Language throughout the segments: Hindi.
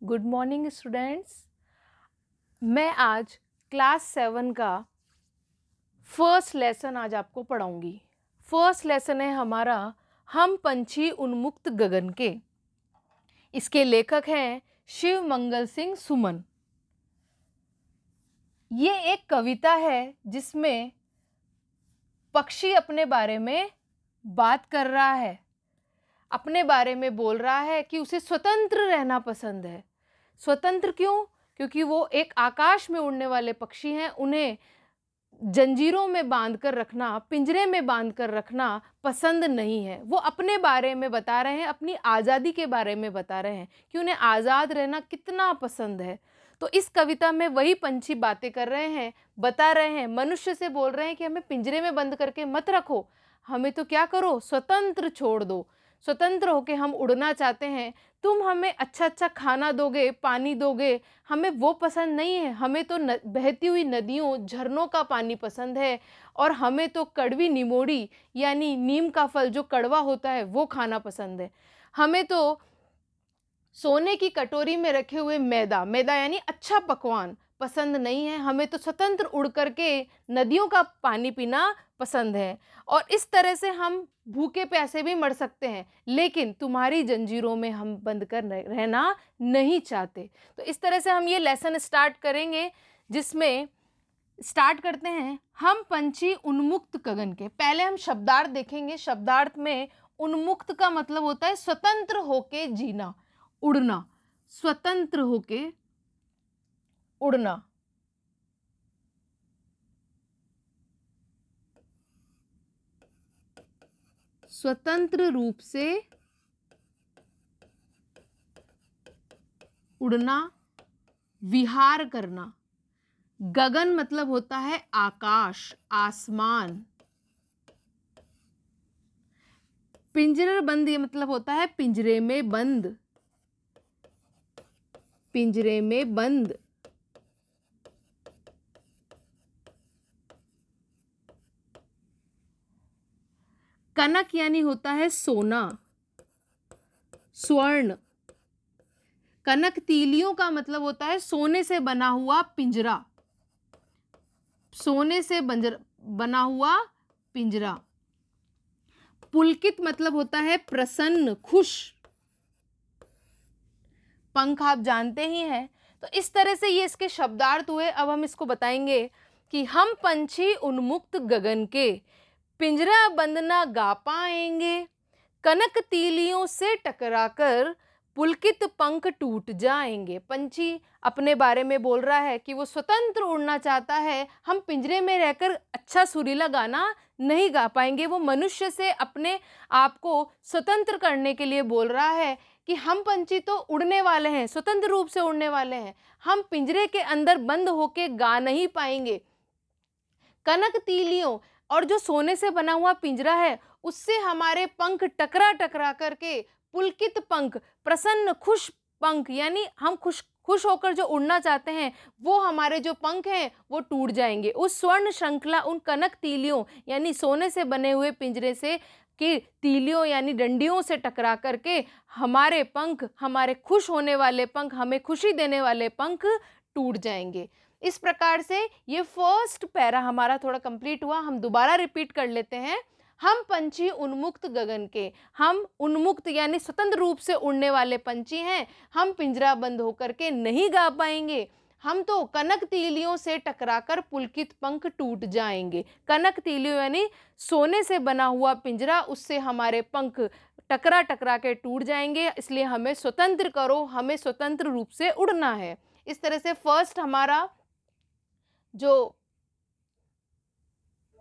Good morning students. मैं आज क्लास 7 का फर्स्ट लेसन आज आपको पढ़ाऊंगी। फर्स्ट लेसन है हमारा हम पंछी उन्मुक्त गगन के। इसके लेखक हैं शिव मंगल सिंह सुमन। ये एक कविता है जिसमें पक्षी अपने बारे में बात कर रहा है, अपने बारे में बोल रहा है कि उसे स्वतंत्र रहना पसंद है। स्वतंत्र क्यों? क्योंकि वो एक आकाश में उड़ने वाले पक्षी हैं। उन्हें जंजीरों में बांध कर रखना, पिंजरे में बांध कर रखना पसंद नहीं है। वो अपने बारे में बता रहे हैं, अपनी आज़ादी के बारे में बता रहे हैं कि उन्हें आज़ाद रहना कितना पसंद है। तो इस कविता में वही पंछी बातें कर रहे हैं, बता रहे हैं, मनुष्य से बोल रहे हैं कि हमें पिंजरे में बंद करके मत रखो, हमें तो क्या करो, स्वतंत्र छोड़ दो। स्वतंत्र होके हम उड़ना चाहते हैं। तुम हमें अच्छा अच्छा खाना दोगे, पानी दोगे, हमें वो पसंद नहीं है। हमें तो बहती हुई नदियों, झरनों का पानी पसंद है, और हमें तो कड़वी निमोड़ी यानी नीम का फल जो कड़वा होता है वो खाना पसंद है। हमें तो सोने की कटोरी में रखे हुए मैदा, मैदा यानी अच्छा पकवान पसंद नहीं है। हमें तो स्वतंत्र उड़ करके नदियों का पानी पीना पसंद है। और इस तरह से हम भूखे प्यासे भी मर सकते हैं, लेकिन तुम्हारी जंजीरों में हम बंद कर रहना नहीं चाहते। तो इस तरह से हम ये लेसन स्टार्ट करेंगे, जिसमें स्टार्ट करते हैं हम पंछी उन्मुक्त गगन के। पहले हम शब्दार्थ देखेंगे। शब्दार्थ में उन्मुक्त का मतलब होता है स्वतंत्र होके जीना, उड़ना, स्वतंत्र होके उड़ना। स्वतंत्र रूप से उड़ना, विहार करना। गगन मतलब होता है आकाश, आसमान। पिंजरे बंद ये मतलब होता है पिंजरे में बंद, पिंजरे में बंद। कनक यानी होता है सोना, स्वर्ण। कनक तीलियों का मतलब होता है सोने से बना हुआ पिंजरा, सोने से बना हुआ पिंजरा। पुलकित मतलब होता है प्रसन्न, खुश। पंख आप जानते ही हैं। तो इस तरह से ये इसके शब्दार्थ हुए। अब हम इसको बताएंगे कि हम पंछी उन्मुक्त गगन के, पिंजरा बंद ना गा पाएंगे, कनक तीलियों से टकराकर पुलकित पंख टूट जाएंगे। पंछी अपने बारे में बोल रहा है कि वो स्वतंत्र उड़ना चाहता है। हम पिंजरे में रहकर अच्छा सुरीला गाना नहीं गा पाएंगे। वो मनुष्य से अपने आप को स्वतंत्र करने के लिए बोल रहा है कि हम पंछी तो उड़ने वाले हैं, स्वतंत्र रूप से उड़ने वाले हैं। हम पिंजरे के अंदर बंद होके गा नहीं पाएंगे। कनक तीलियों और जो सोने से बना हुआ पिंजरा है, उससे हमारे पंख टकरा टकरा करके पुलकित पंख, प्रसन्न खुश पंख, यानी हम खुश खुश होकर जो उड़ना चाहते हैं, वो हमारे जो पंख हैं वो टूट जाएंगे। उस स्वर्ण श्रृंखला, उन कनक तीलियों यानी सोने से बने हुए पिंजरे से कि तीलियों यानी डंडियों से टकरा करके हमारे पंख, हमारे खुश होने वाले पंख, हमें खुशी देने वाले पंख टूट जाएंगे। इस प्रकार से ये फर्स्ट पैरा हमारा थोड़ा कंप्लीट हुआ। हम दोबारा रिपीट कर लेते हैं। हम पंछी उन्मुक्त गगन के, हम उन्मुक्त यानी स्वतंत्र रूप से उड़ने वाले पंछी हैं। हम पिंजरा बंद होकर के नहीं गा पाएंगे। हम तो कनक तीलियों से टकराकर पुलकित पंख टूट जाएंगे। कनक तीलियों यानी सोने से बना हुआ पिंजरा, उससे हमारे पंख टकरा टकरा के टूट जाएंगे। इसलिए हमें स्वतंत्र करो, हमें स्वतंत्र रूप से उड़ना है। इस तरह से फर्स्ट हमारा जो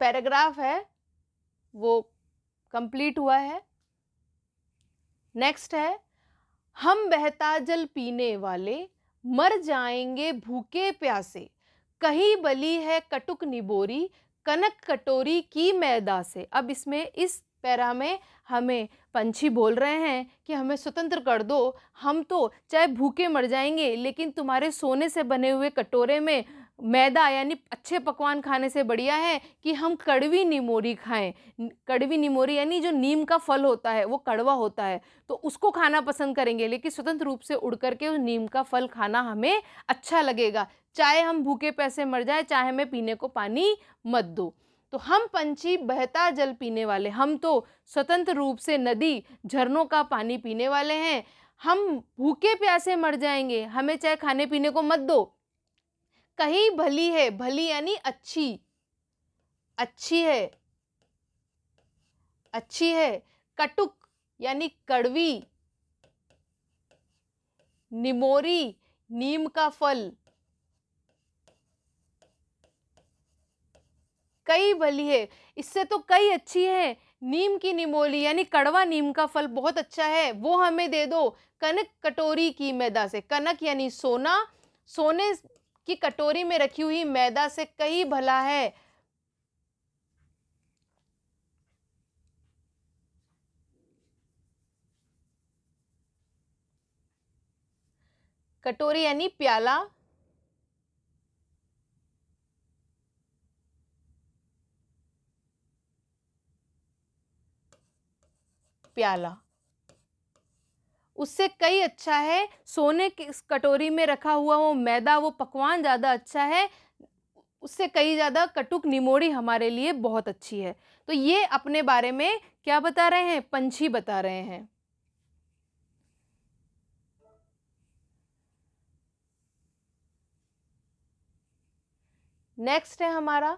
पैराग्राफ है वो कंप्लीट हुआ है। नेक्स्ट है हम बहता जल पीने वाले, मर जाएंगे भूखे प्यासे, कहीं बली है कटुक निबोरी, कनक कटोरी की मैदा से। अब इसमें इस पैरा में हमें पंछी बोल रहे हैं कि हमें स्वतंत्र कर दो। हम तो चाहे भूखे मर जाएंगे, लेकिन तुम्हारे सोने से बने हुए कटोरे में मैदा यानी अच्छे पकवान खाने से बढ़िया है कि हम कड़वी निमोरी खाएं। कड़वी निमोरी यानी जो नीम का फल होता है वो कड़वा होता है, तो उसको खाना पसंद करेंगे, लेकिन स्वतंत्र रूप से उड़ करके उस नीम का फल खाना हमें अच्छा लगेगा, चाहे हम भूखे प्यासे मर जाए, चाहे हमें पीने को पानी मत दो। तो हम पंछी बहता जल पीने वाले, हम तो स्वतंत्र रूप से नदी झरनों का पानी पीने वाले हैं। हम भूखे प्यासे मर जाएंगे, हमें चाहे खाने पीने को मत दो। कहीं भली है, भली यानी अच्छी, अच्छी है, अच्छी है। कटुक यानी कड़वी, निमोरी नीम का फल, कई भली है, इससे तो कई अच्छी है। नीम की निमोली यानी कड़वा नीम का फल बहुत अच्छा है, वो हमें दे दो। कनक कटोरी की मैदा से, कनक यानी सोना, सोने की कटोरी में रखी हुई मैदा से कई भला है। कटोरी यानी प्याला, प्याला उससे कई अच्छा है। सोने की कटोरी में रखा हुआ वो मैदा, वो पकवान ज़्यादा अच्छा है, उससे कई ज़्यादा कटुक निमोड़ी हमारे लिए बहुत अच्छी है। तो ये अपने बारे में क्या बता रहे हैं? पंछी बता रहे हैं। नेक्स्ट है हमारा,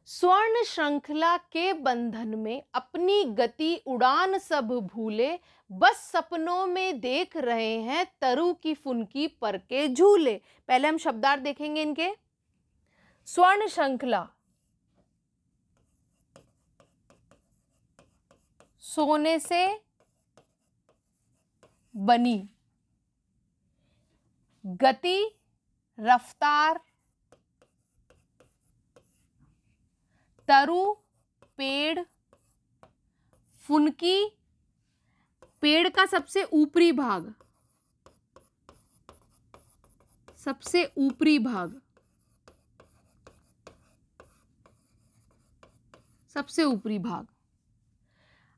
स्वर्ण श्रृंखला के बंधन में अपनी गति उड़ान सब भूले, बस सपनों में देख रहे हैं तरु की फुनकी पर के झूले। पहले हम शब्दार्थ देखेंगे इनके। स्वर्ण श्रृंखला, सोने से बनी, गति रफ्तार, तरु पेड़, फुनकी पेड़ का सबसे ऊपरी भाग, सबसे ऊपरी भाग, सबसे ऊपरी भाग।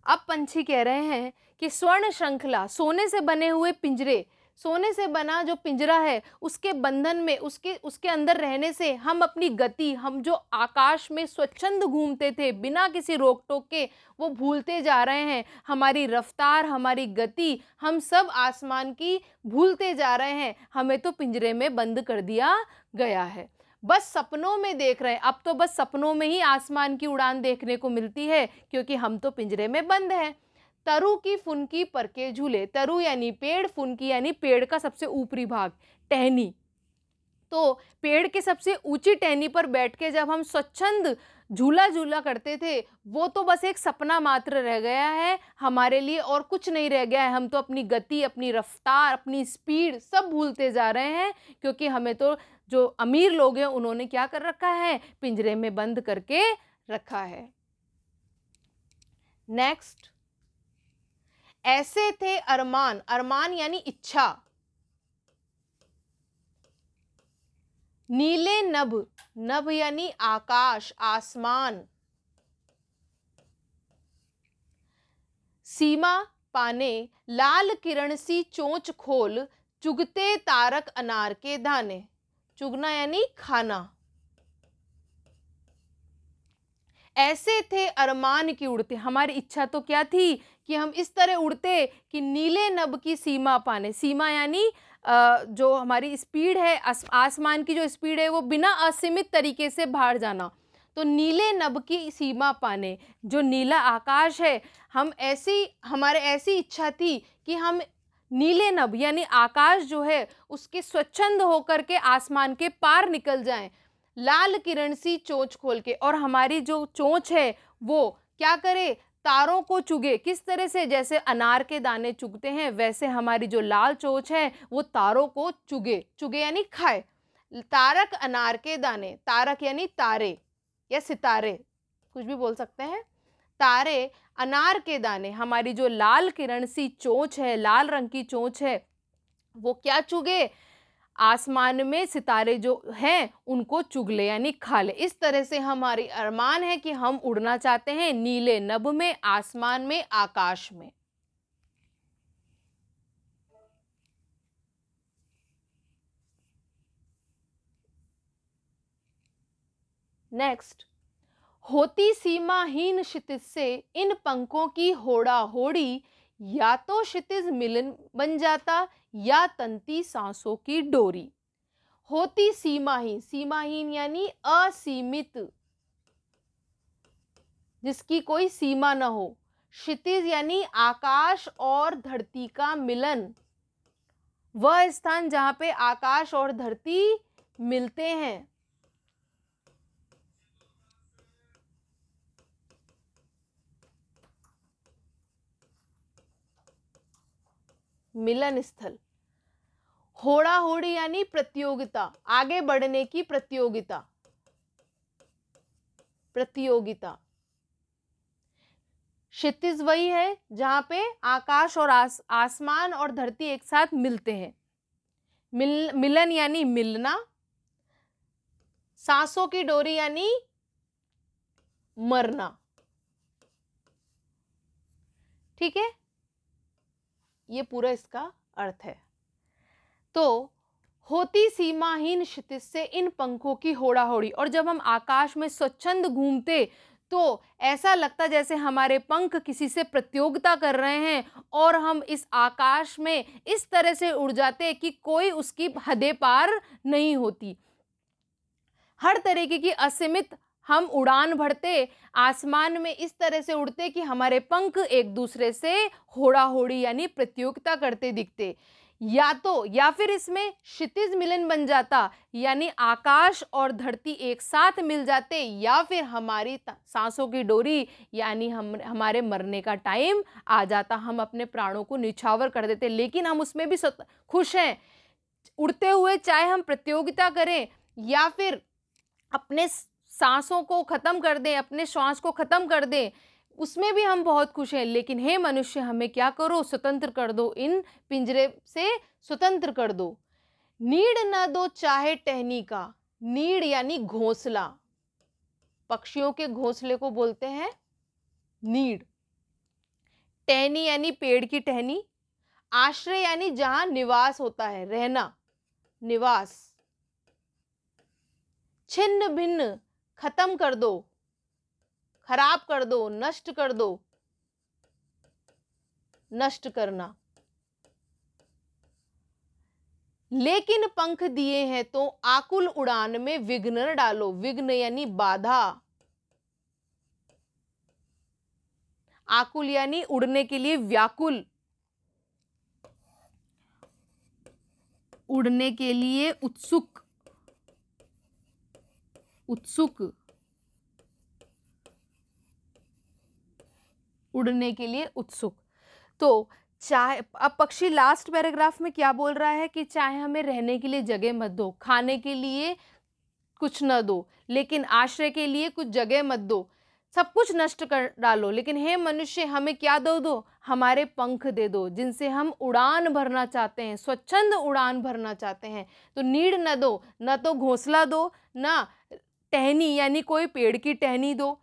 अब पंछी कह रहे हैं कि स्वर्ण श्रृंखला, सोने से बने हुए पिंजरे, सोने से बना जो पिंजरा है उसके बंधन में, उसके अंदर रहने से हम अपनी गति, हम जो आकाश में स्वच्छंद घूमते थे बिना किसी रोक टोक के, वो भूलते जा रहे हैं। हमारी रफ्तार, हमारी गति, हम सब आसमान की भूलते जा रहे हैं। हमें तो पिंजरे में बंद कर दिया गया है, बस सपनों में देख रहे हैं। अब तो बस सपनों में ही आसमान की उड़ान देखने को मिलती है, क्योंकि हम तो पिंजरे में बंद हैं। तरु की फुनकी पर के झूले, तरु यानी पेड़, फुनकी यानी पेड़ का सबसे ऊपरी भाग, टहनी। तो पेड़ के सबसे ऊंची टहनी पर बैठ के जब हम स्वच्छंद झूला झूला करते थे, वो तो बस एक सपना मात्र रह गया है हमारे लिए, और कुछ नहीं रह गया है। हम तो अपनी गति, अपनी रफ्तार, अपनी स्पीड सब भूलते जा रहे हैं, क्योंकि हमें तो जो अमीर लोग हैं उन्होंने क्या कर रखा है? पिंजरे में बंद करके रखा है। नेक्स्ट, ऐसे थे अरमान, अरमान यानी इच्छा, नीले नभ, नभ यानी आकाश, आसमान, सीमा पाने, लाल किरण सी चोंच खोल, चुगते तारक अनार के दाने, चुगना यानी खाना। ऐसे थे अरमान की उड़ते, हमारी इच्छा तो क्या थी कि हम इस तरह उड़ते कि नीले नभ की सीमा पाने, सीमा यानी जो हमारी स्पीड है, आसमान की जो स्पीड है वो बिना असीमित तरीके से बाहर जाना। तो नीले नभ की सीमा पाने, जो नीला आकाश है, हम ऐसी, हमारे ऐसी इच्छा थी कि हम नीले नभ यानी आकाश जो है उसके स्वच्छंद होकर के आसमान के पार निकल जाएं, लाल किरण सी चोंच खोल के, और हमारी जो चोंच है वो क्या करे? तारों को चुगे। किस तरह से? जैसे अनार के दाने चुगते हैं, वैसे हमारी जो लाल चोंच है वो तारों को चुगे, चुगे यानी खाए। तारक अनार के दाने, तारक यानी तारे या सितारे, कुछ भी बोल सकते हैं। तारे अनार के दाने, हमारी जो लाल किरण सी चोंच है, लाल रंग की चोंच है, वो क्या चुगे? आसमान में सितारे जो हैं उनको चुग ले यानी खा ले। इस तरह से हमारी अरमान है कि हम उड़ना चाहते हैं नीले नभ में, आसमान में, आकाश में। नेक्स्ट, होती सीमाहीन क्षितिज से इन पंखों की होड़ा होड़ी, या तो क्षितिज मिलन बन जाता या तंती सांसों की डोरी। होती सीमाहीन, सीमाहीन यानी असीमित, जिसकी कोई सीमा न हो। क्षितिज यानी आकाश और धरती का मिलन, वह स्थान जहां पे आकाश और धरती मिलते हैं। मिलन स्थल। होड़ा होड़ी यानी प्रतियोगिता, आगे बढ़ने की प्रतियोगिता, प्रतियोगिता। क्षितिज वही है जहां पे आकाश और आसमान और धरती एक साथ मिलते हैं। मिलन यानी मिलना। सांसों की डोरी यानी मरना। ठीक है, ये पूरा इसका अर्थ है। तो होती सीमाहीन क्षितिज से इन पंखों की होड़ा होड़ी, और जब हम आकाश में स्वच्छंद घूमते तो ऐसा लगता जैसे हमारे पंख किसी से प्रतियोगिता कर रहे हैं और हम इस आकाश में इस तरह से उड़ जाते कि कोई उसकी हदें पार नहीं होती। हर तरीके की असीमित हम उड़ान भरते, आसमान में इस तरह से उड़ते कि हमारे पंख एक दूसरे से होड़ा होड़ी यानी प्रतियोगिता करते दिखते। या फिर इसमें क्षितिज मिलन बन जाता, यानी आकाश और धरती एक साथ मिल जाते, या फिर हमारी सांसों की डोरी यानी हमारे मरने का टाइम आ जाता, हम अपने प्राणों को निछावर कर देते। लेकिन हम उसमें भी खुश हैं उड़ते हुए, चाहे हम प्रतियोगिता करें या फिर अपने सांसों को खत्म कर दें, अपने श्वास को खत्म कर दें, उसमें भी हम बहुत खुश हैं। लेकिन हे मनुष्य, हमें क्या करो, स्वतंत्र कर दो, इन पिंजरे से स्वतंत्र कर दो। नीड़ न दो चाहे टहनी का, नीड़ यानी घोंसला, पक्षियों के घोंसले को बोलते हैं नीड़। टहनी यानी पेड़ की टहनी। आश्रय यानी जहां निवास होता है, रहना, निवास। छिन्न भिन्न, खत्म कर दो, खराब कर दो, नष्ट कर दो, नष्ट करना। लेकिन पंख दिए हैं तो आकुल उड़ान में विघ्न न डालो, विघ्न यानी बाधा। आकुल यानी उड़ने के लिए व्याकुल, उड़ने के लिए उत्सुक, उत्सुक, उड़ने के लिए उत्सुक। तो चाहे, अब पक्षी लास्ट पैराग्राफ में क्या बोल रहा है कि चाहे हमें रहने के लिए जगह मत दो, खाने के लिए कुछ न दो, लेकिन आश्रय के लिए कुछ जगह मत दो, सब कुछ नष्ट कर डालो, लेकिन हे मनुष्य हमें क्या दो, हमारे पंख दे दो, जिनसे हम उड़ान भरना चाहते हैं, स्वच्छंद उड़ान भरना चाहते हैं। तो नीड़ न दो, न तो घोंसला दो, न टहनी यानी कोई पेड़ की टहनी दो,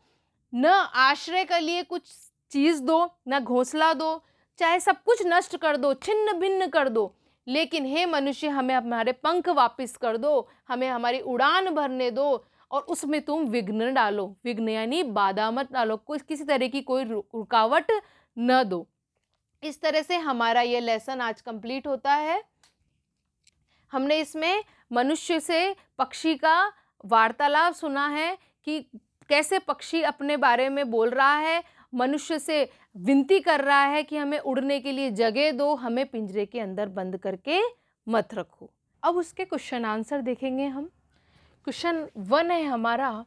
न आश्रय के लिए कुछ चीज दो, न घोंसला दो, चाहे सब कुछ नष्ट कर दो, छिन्न भिन्न कर दो, लेकिन हे मनुष्य हमें हमारे पंख वापस कर दो, हमें हमारी उड़ान भरने दो, और उसमें तुम विघ्न डालो, विघ्न यानी बाधा मत डालो, कोई किसी तरह की कोई रुकावट न दो। इस तरह से हमारा ये लेसन आज कंप्लीट होता है। हमने इसमें मनुष्य से पक्षी का वार्तालाप सुना है कि कैसे पक्षी अपने बारे में बोल रहा है, मनुष्य से विनती कर रहा है कि हमें उड़ने के लिए जगह दो, हमें पिंजरे के अंदर बंद करके मत रखो। अब उसके क्वेश्चन आंसर देखेंगे हम। क्वेश्चन 1 है हमारा,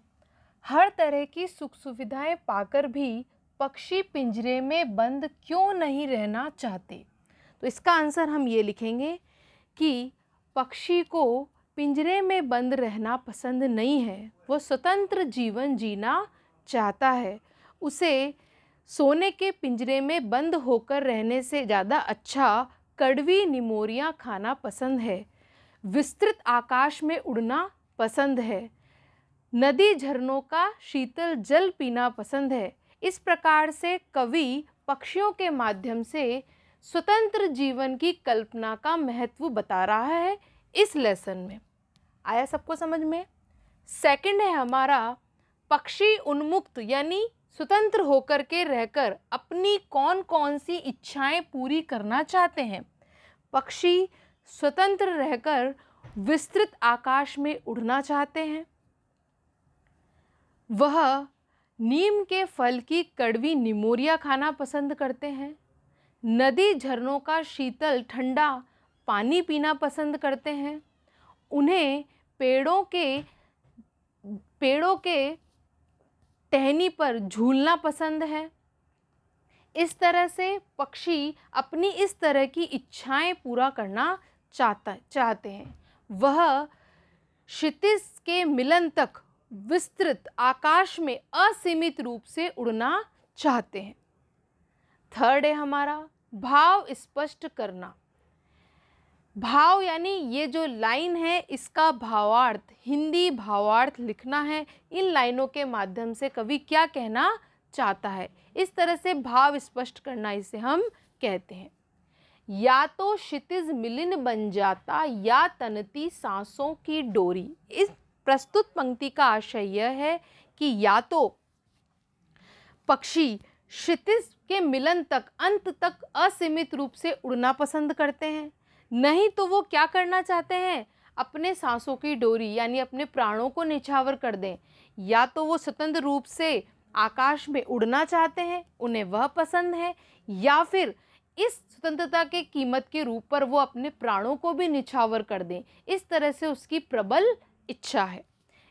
हर तरह की सुख सुविधाएं पाकर भी पक्षी पिंजरे में बंद क्यों नहीं रहना चाहते? तो इसका आंसर हम ये लिखेंगे कि पक्षी को पिंजरे में बंद रहना पसंद नहीं है, वो स्वतंत्र जीवन जीना चाहता है। उसे सोने के पिंजरे में बंद होकर रहने से ज़्यादा अच्छा कड़वी निमोरियाँ खाना पसंद है। विस्तृत आकाश में उड़ना पसंद है, नदी झरनों का शीतल जल पीना पसंद है। इस प्रकार से कवि पक्षियों के माध्यम से स्वतंत्र जीवन की कल्पना का महत्व बता रहा है इस लेसन में। आया सबको समझ में? सेकंड है हमारा पक्षी उन्मुक्त यानी स्वतंत्र होकर के रहकर अपनी कौन कौन सी इच्छाएं पूरी करना चाहते हैं। पक्षी स्वतंत्र रहकर विस्तृत आकाश में उड़ना चाहते हैं। वह नीम के फल की कड़वी निमोरियाँ खाना पसंद करते हैं, नदी झरनों का शीतल ठंडा पानी पीना पसंद करते हैं, उन्हें पेड़ों के टहनी पर झूलना पसंद है। इस तरह से पक्षी अपनी इस तरह की इच्छाएं पूरा करना चाहते हैं। वह क्षितिज के मिलन तक विस्तृत आकाश में असीमित रूप से उड़ना चाहते हैं। थर्ड है हमारा भाव स्पष्ट करना। भाव यानी ये जो लाइन है इसका भावार्थ, हिंदी भावार्थ लिखना है। इन लाइनों के माध्यम से कवि क्या कहना चाहता है, इस तरह से भाव स्पष्ट करना इसे हम कहते हैं। या तो क्षितिज मिलिन बन जाता या तनती सांसों की डोरी। इस प्रस्तुत पंक्ति का आशय यह है कि या तो पक्षी क्षितिज के मिलन तक अंत तक असीमित रूप से उड़ना पसंद करते हैं, नहीं तो वो क्या करना चाहते हैं, अपने सांसों की डोरी यानी अपने प्राणों को निछावर कर दें। या तो वो स्वतंत्र रूप से आकाश में उड़ना चाहते हैं, उन्हें वह पसंद है, या फिर इस स्वतंत्रता के कीमत के रूप पर वो अपने प्राणों को भी निछावर कर दें। इस तरह से उसकी प्रबल इच्छा है।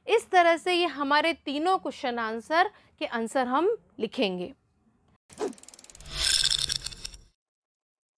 इस तरह से ये हमारे तीनों क्वेश्चन आंसर के आंसर हम लिखेंगे।